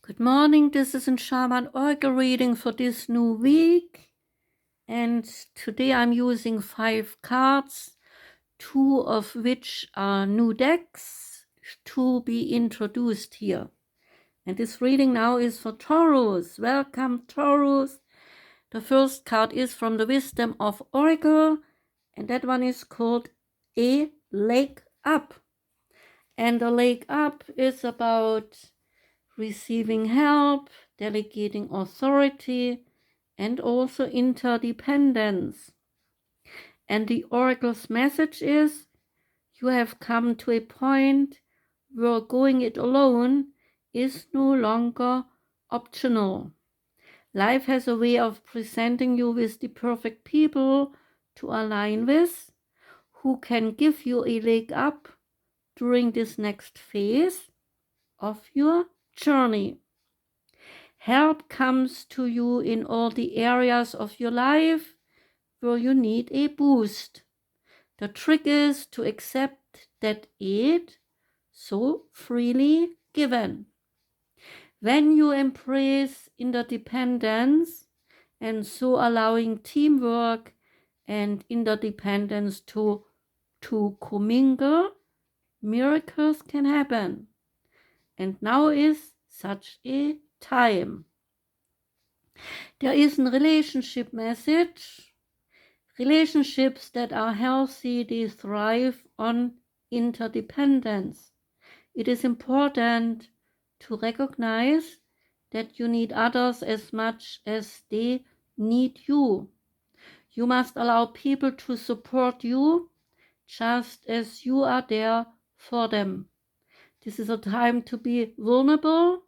Good morning, this is a Shaman Oracle reading for this new week, and today I'm using 5 cards, 2 of which are new decks to be introduced here. And this reading now is for Taurus. Welcome, Taurus. The first card is from the Wisdom of Oracle, and that one is called A Leg Up. And the leg up is about receiving help, delegating authority, and also interdependence. And the oracle's message is, you have come to a point where going it alone is no longer optional. Life has a way of presenting you with the perfect people to align with, who can give you a leg up during this next phase of your journey. Help comes to you in all the areas of your life where you need a boost. The trick is to accept that aid so freely given. When you embrace interdependence and so allowing teamwork and interdependence to commingle, miracles can happen. And now is such a time. There is a relationship message. Relationships that are healthy, they thrive on interdependence. It is important to recognize that you need others as much as they need you. You must allow people to support you just as you are there for them. This is a time to be vulnerable,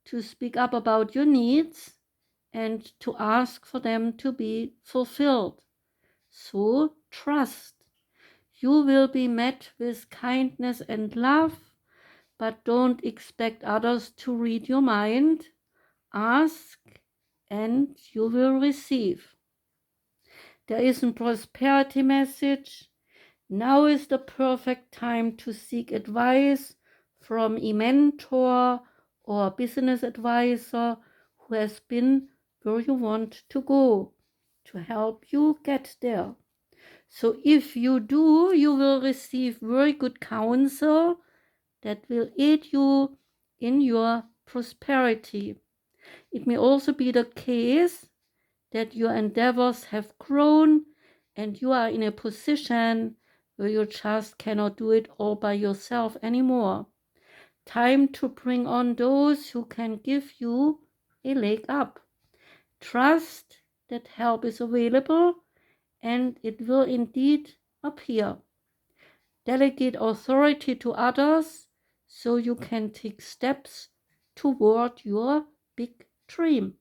to speak up about your needs, and to ask for them to be fulfilled. So trust. You will be met with kindness and love, but don't expect others to read your mind. Ask and you will receive. There is a prosperity message. Now is the perfect time to seek advice from a mentor or business advisor who has been where you want to go to help you get there. So if you do, you will receive very good counsel that will aid you in your prosperity. It may also be the case that your endeavors have grown and you are in a position where you just cannot do it all by yourself anymore. Time to bring on those who can give you a leg up. Trust that help is available and it will indeed appear. Delegate authority to others so you can take steps toward your big dream.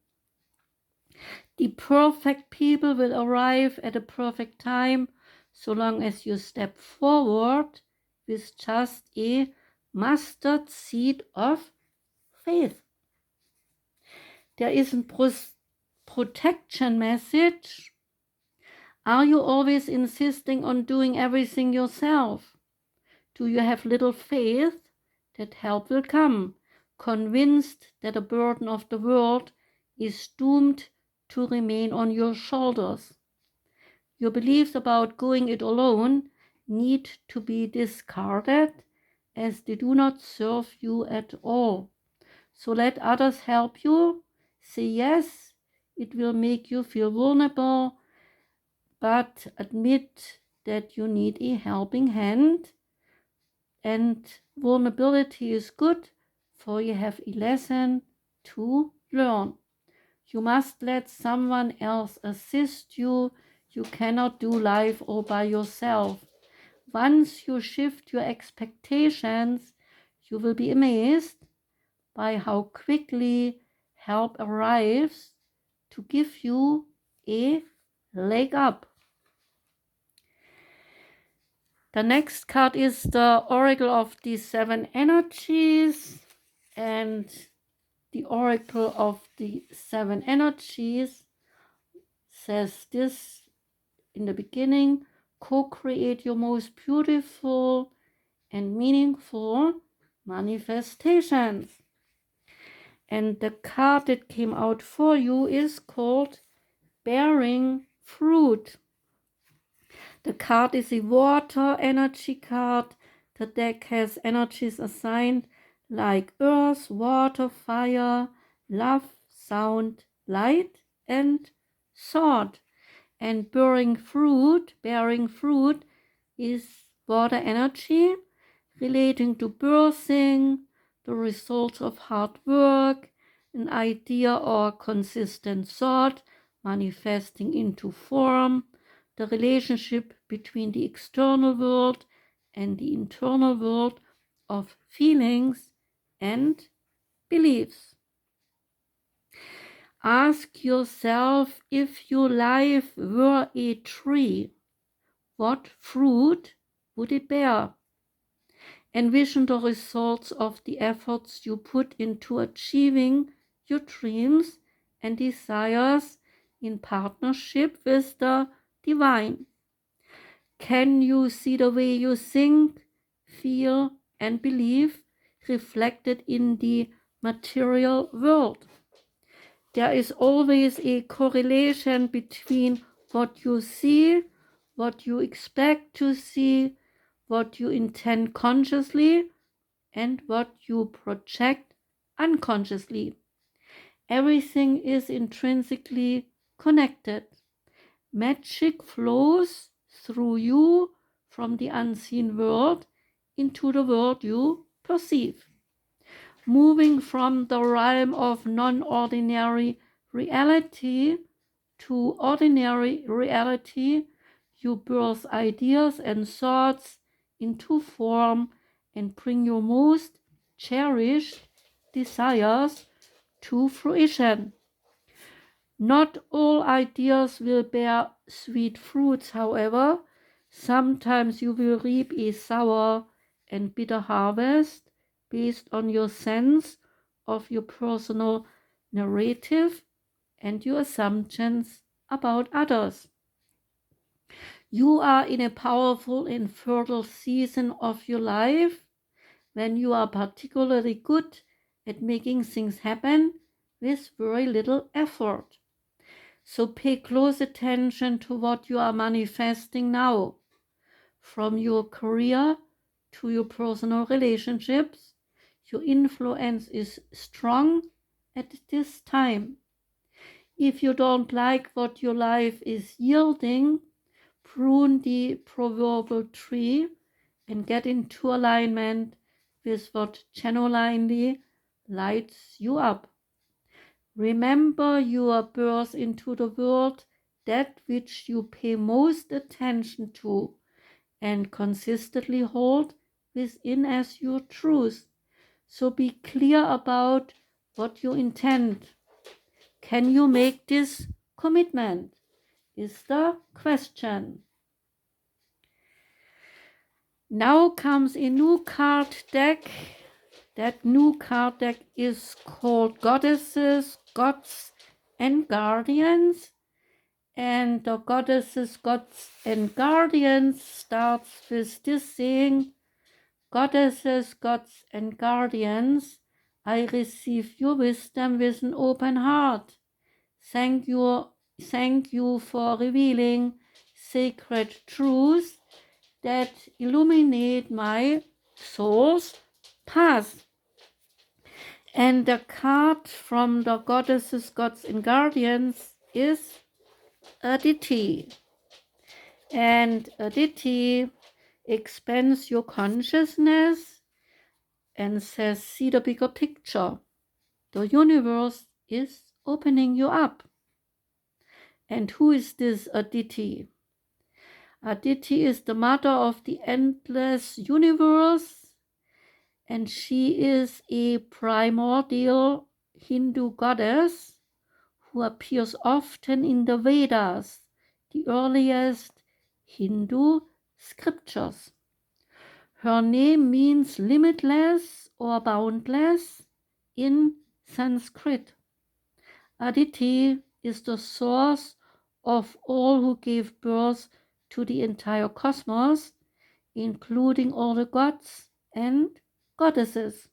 The perfect people will arrive at a perfect time so long as you step forward with just a mustard seed of faith. There is a protection message. Are you always insisting on doing everything yourself? Do you have little faith that help will come, convinced that the burden of the world is doomed to remain on your shoulders? Your beliefs about going it alone need to be discarded as they do not serve you at all. So let others help you. Say yes, it will make you feel vulnerable, but admit that you need a helping hand. And vulnerability is good, for you have a lesson to learn. You must let someone else assist you. You cannot do life all by yourself. Once you shift your expectations, you will be amazed by how quickly help arrives to give you a leg up. The next card is the Oracle of the 7 Energies, and the Oracle of the 7 Energies says this in the beginning: co-create your most beautiful and meaningful manifestations. And the card that came out for you is called Bearing Fruit. The card is a water energy card. The deck has energies assigned like earth, water, fire, love, sound, light, and thought. And bearing fruit is water energy relating to birthing, the results of hard work, an idea or consistent thought manifesting into form, the relationship between the external world and the internal world of feelings and beliefs. Ask yourself, if your life were a tree, what fruit would it bear? Envision the results of the efforts you put into achieving your dreams and desires in partnership with the divine. Can you see the way you think, feel, and believe reflected in the material world? There is always a correlation between what you see, what you expect to see, what you intend consciously, and what you project unconsciously. Everything is intrinsically connected. Magic flows through you from the unseen world into the world you perceive. Moving from the realm of non-ordinary reality to ordinary reality, you birth ideas and thoughts into form and bring your most cherished desires to fruition. Not all ideas will bear sweet fruits, however. Sometimes you will reap a sour and bitter harvest based on your sense of your personal narrative and your assumptions about others. You are in a powerful and fertile season of your life when you are particularly good at making things happen with very little effort. So pay close attention to what you are manifesting now, from your career to your personal relationships. Your influence is strong at this time. If you don't like what your life is yielding, prune the proverbial tree and get into alignment with what genuinely lights you up. Remember, you are birthed into the world, that which you pay most attention to and consistently hold within as your truth. So be clear about what you intend. Can you make this commitment? Is the question. Now comes a new card deck. That new card deck is called Goddesses, Gods, and Guardians. And the Goddesses, Gods, and Guardians starts with this saying: Goddesses, Gods, and Guardians, I receive your wisdom with an open heart. Thank you for revealing sacred truths that illuminate my soul's path. And the card from the Goddesses, Gods, and Guardians is Aditi. And Aditi expands your consciousness and says, see the bigger picture. The universe is opening you up. And who is this Aditi? Aditi is the mother of the endless universe, and she is a primordial Hindu goddess who appears often in the Vedas, the earliest Hindu scriptures. Her name means limitless or boundless in Sanskrit. Aditi is the source of all who gave birth to the entire cosmos, including all the gods and goddesses.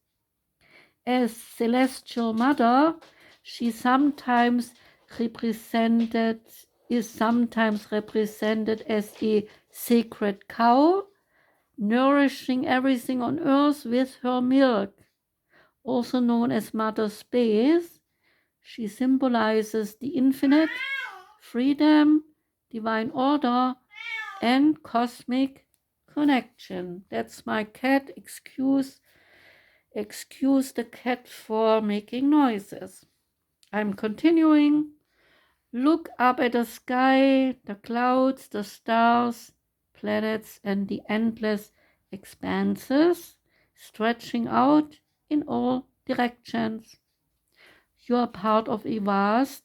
as Celestial Mother, she is sometimes represented as a sacred cow, nourishing everything on earth with her milk. Also known as Mother Space, she symbolizes the infinite, freedom, divine order, and cosmic connection. That's my cat. Excuse the cat for making noises. I'm continuing. Look up at the sky, the clouds, the stars, planets, and the endless expanses stretching out in all directions. You are part of a vast,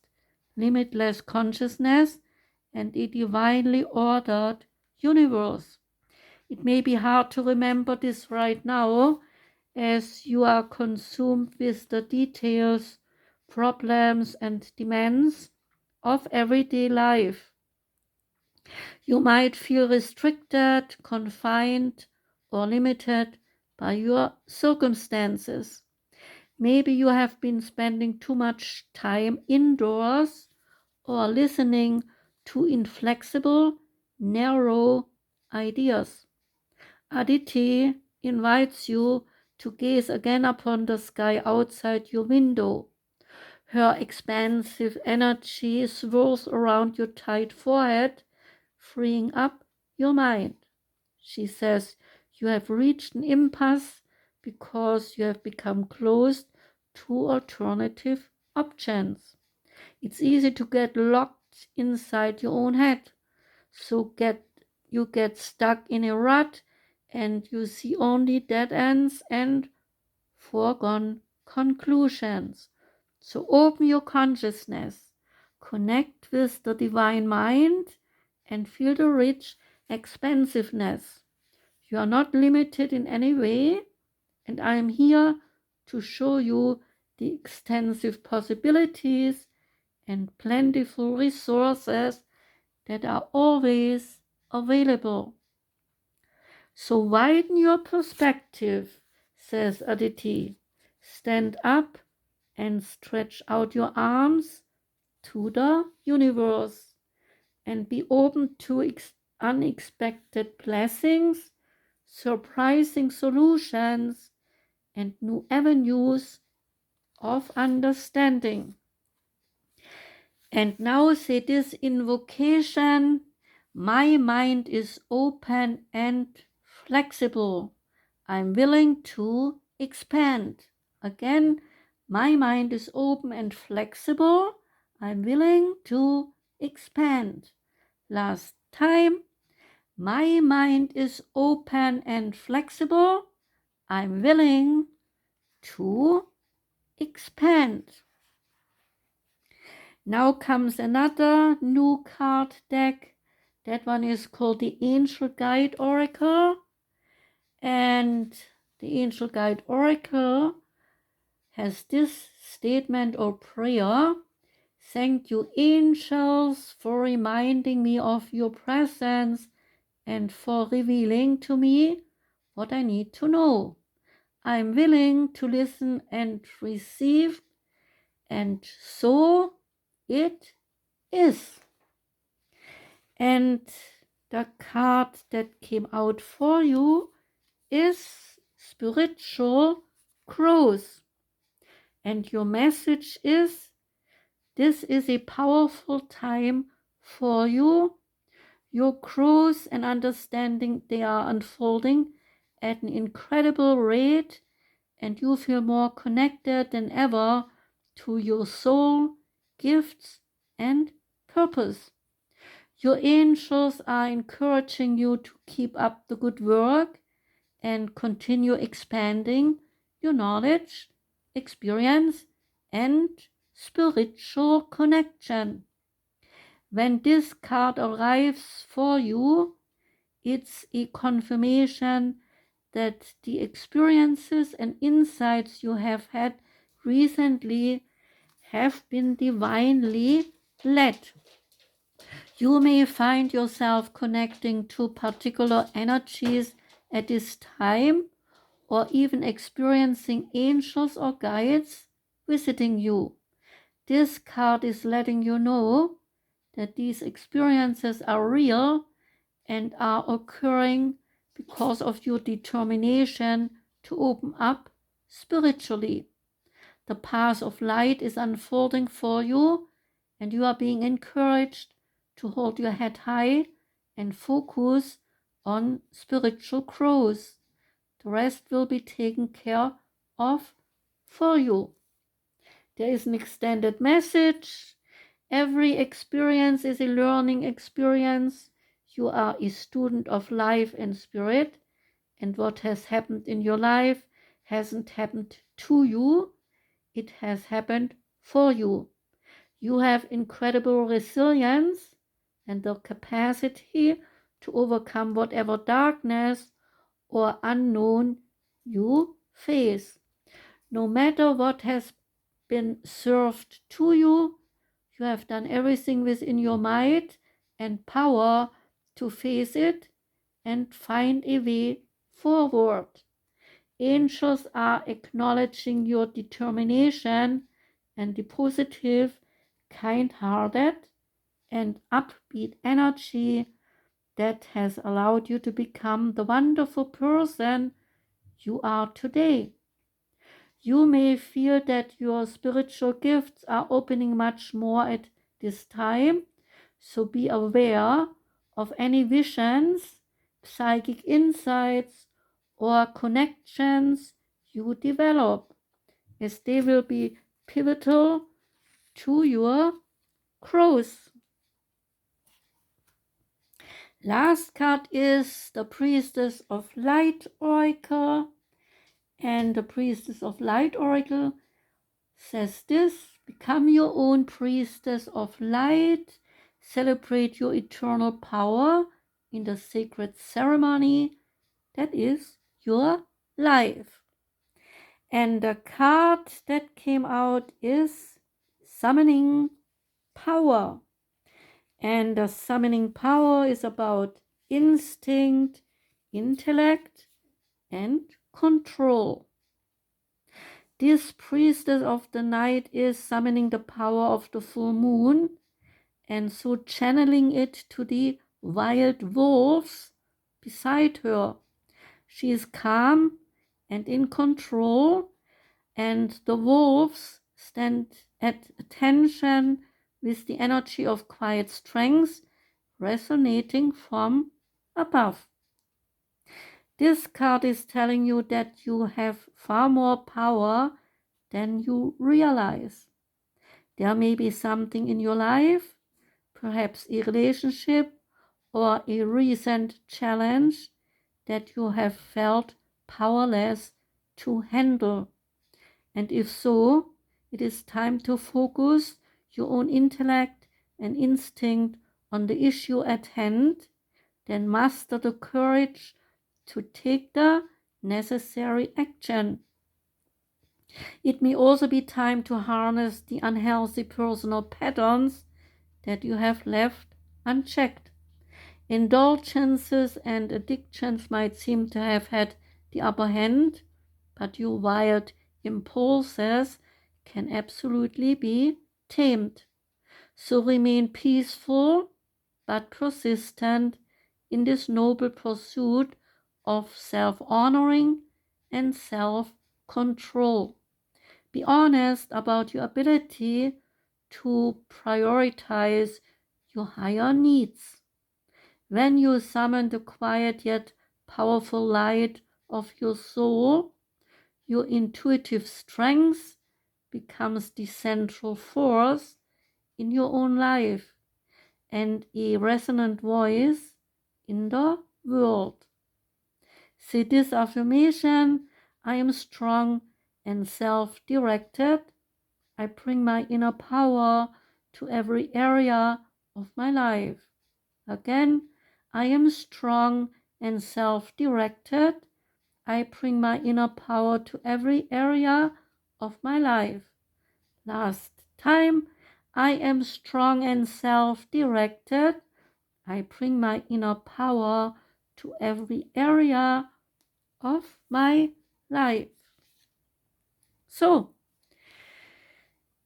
limitless consciousness and a divinely ordered universe. It may be hard to remember this right now as you are consumed with the details, problems, and demands of everyday life. You might feel restricted, confined, or limited by your circumstances. Maybe you have been spending too much time indoors or listening to inflexible, narrow ideas. Aditi invites you to gaze again upon the sky outside your window. Her expansive energy swirls around your tight forehead, freeing up your mind. She says you have reached an impasse because you have become closed to alternative options. It's easy to get locked inside your own head. So you get stuck in a rut and you see only dead ends and foregone conclusions. So open your consciousness, connect with the divine mind, and feel the rich expansiveness. You are not limited in any way, and I am here to show you the extensive possibilities and plentiful resources that are always available. So widen your perspective, says Aditi. Stand up and stretch out your arms to the universe and be open to unexpected blessings, surprising solutions, and new avenues of understanding. And now say this invocation: my mind is open and flexible. I'm willing to expand. Again, my mind is open and flexible. I'm willing to expand. Last time, my mind is open and flexible. I'm willing to expand. Now comes another new card deck. That one is called the Angel Guide Oracle. And the Angel Guide Oracle has this statement or prayer: thank you, angels, for reminding me of your presence and for revealing to me what I need to know. I'm willing to listen and receive, and so it is. And the card that came out for you is spiritual growth. And your message is: this is a powerful time for you. Your growth and understanding, they are unfolding at an incredible rate, and you feel more connected than ever to your soul, gifts, and purpose. Your angels are encouraging you to keep up the good work and continue expanding your knowledge, experience, and spiritual connection. When this card arrives for you, it's a confirmation that the experiences and insights you have had recently have been divinely led. You may find yourself connecting to particular energies at this time, or even experiencing angels or guides visiting you. This card is letting you know that these experiences are real and are occurring because of your determination to open up spiritually. The path of light is unfolding for you, and you are being encouraged to hold your head high and focus on spiritual growth. The rest will be taken care of for you. There is an extended message. Every experience is a learning experience. You are a student of life and spirit, and what has happened in your life hasn't happened to you, it has happened for you. You have incredible resilience and the capacity to overcome whatever darkness or unknown you face. No matter what has been served to you, you have done everything within your might and power to face it and find a way forward. Angels are acknowledging your determination and the positive, kind-hearted, and upbeat energy that has allowed you to become the wonderful person you are today. You may feel that your spiritual gifts are opening much more at this time, so be aware of any visions, psychic insights, or connections you develop, as they will be pivotal to your growth. Last card is the Priestess of Light Oracle, and the Priestess of Light Oracle says this: become your own priestess of light, celebrate your eternal power in the sacred ceremony that is your life. And the card that came out is Summoning Power. And the summoning power is about instinct, intellect, and control. This priestess of the night is summoning the power of the full moon, and so channeling it to the wild wolves beside her. She is calm and in control, and the wolves stand at attention with the energy of quiet strength resonating from above. This card is telling you that you have far more power than you realize. There may be something in your life, perhaps a relationship or a recent challenge, that you have felt powerless to handle. And if so, it is time to focus your own intellect and instinct on the issue at hand, then muster the courage to take the necessary action. It may also be time to harness the unhealthy personal patterns that you have left unchecked. Indulgences and addictions might seem to have had the upper hand, but your wild impulses can absolutely be tamed. So remain peaceful but persistent in this noble pursuit of self-honoring and self-control. Be honest about your ability to prioritize your higher needs. When you summon the quiet yet powerful light of your soul, your intuitive strength becomes the central force in your own life and a resonant voice in the world. Say this affirmation: I am strong and self-directed. I bring my inner power to every area of my life. Again, I am strong and self-directed. I bring my inner power to every area of my life. Last time, I am strong and self-directed. I bring my inner power to every area of my life. So,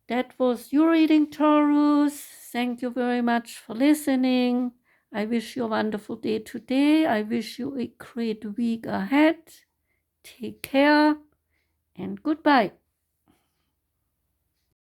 that was your reading, Taurus. Thank you very much for listening. I wish you a wonderful day today. I wish you a great week ahead. Take care and goodbye.